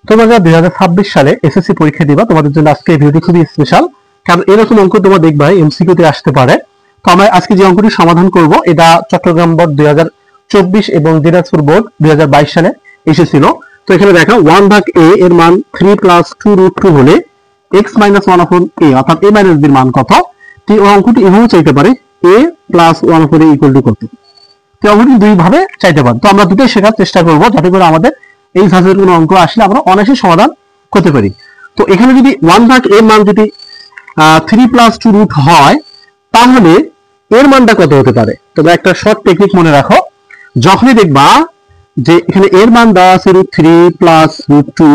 তোমরা যারা 2026 সালে এসএসসি পরীক্ষা দিবা তোমাদের জন্য আজকে এই ভিডিওটি খুবই স্পেশাল, কারণ এরকম অঙ্ক তোমরা দেখবা এমসিকিউ তে আসতে পারে। তো আমরা আজকে যে অঙ্কটি সমাধান করব এটা চট্টগ্রাম বোর্ড 2024 এবং দিনাজপুর বোর্ড 2022 সালে এসেছিল। তো এখানে দেখো 1 ভাগ a এর মান 3 + 2√2 হলে x - 1/a অর্থাৎ a - b এর মান কত। তো এই অঙ্কটি এভাবে চাইতে পারে a + 1/a = কত। তো অঙ্কটি দুই ভাবে চাইতে পারে। তো আমরা দুটোই শেখার চেষ্টা করব যাতে করে আমাদের এই ধাঁচের কোনো অঙ্ক আসলে আমরা অনায়াসে সমাধান করতে পারি। তো এখানে যদি 1 ভাগ a এর মান যদি 3 + 2 হয় তাহলে এর মানটা কত হতে পারে। তোমরা একটা শর্ট টেকনিক মনে রাখো, যখনই দেখবা যে এখানে এর মান দেওয়া আছে √3 + √2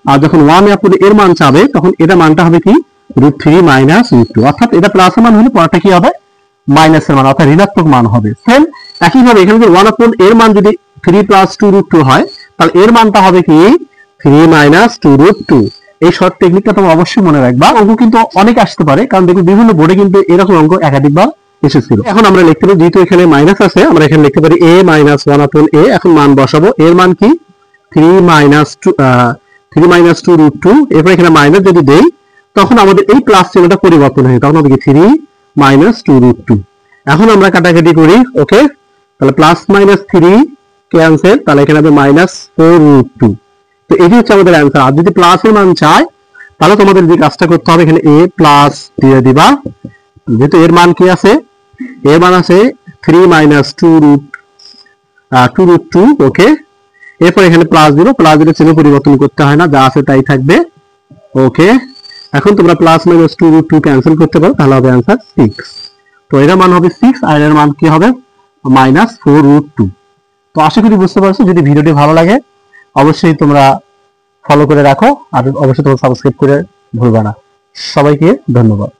আর যখন 1 এর মান চাবে তখন এটা মানটা হবে কি √3 - √2 অর্থাৎ এটা প্লাস এর মান হলে পরেরটা কি হবে মাইনাসের মান অর্থাৎ ঋণাত্মক মান হবে। সেম একইভাবে এখানে যদি 1 এর মান যদি 3 + 2√2 হয় তাহলে এর মানটা হবে কি 3 - 2√2। এই শর্ট টেকনিকটা তোমরা অবশ্যই মনে রাখবা। অঙ্ক কিন্তু অনেক আসতে পারে, কারণ দেখো বিভিন্ন বোর্ডে কিন্তু এরকম অঙ্ক একাধিকবার এসেছিল। এখন আমরা লিখতে পারি যেহেতু এখানে মাইনাস আছে আমরা এখানে লিখতে পারি a - 1/a। এখন মান বসাবো, এর মান কি 3 - 2√2। এরপর এখানে মাইনাস যদি দেই তখন আমাদের এই প্লাস চিহ্নটা পরিবর্তন হয়ে তখন হবে কি 3 - 2√2। এখন আমরা কাটাকাটি করি, ওকে, তাহলে প্লাস মাইনাস 3 ক্যান্সেল, তাহলে এখানে হবে -4√2। তো এটি হচ্ছে আমাদের অ্যান্সার। আর যদি প্লাস এর মান চাই তাহলে তোমাদের যে কাজটা করতে হবে এখানে a প্লাস দিয়ে দিবা, যেহেতু এর মান কি আছে এর মান আছে 3 - 2√2, ওকে। এরপর এখানে প্লাস দিব, প্লাস দিলে চিহ্ন পরিবর্তন করতে হয় না, যা আছে তাই থাকবে, ওকে। এখন তোমরা প্লাস মাইনাস 2√2 ক্যান্সেল করতে পারো, তাহলে হবে অ্যান্সার 6। তো এর মান হবে 6 আর এর মান কি হবে -4√2। তো আশা করি বুঝতে পারছো। যদি ভিডিওটি ভালো লাগে অবশ্যই তোমরা ফলো করে রাখো আর অবশ্যই তোমরা সাবস্ক্রাইব করে ভুলবা না। সবাইকে ধন্যবাদ।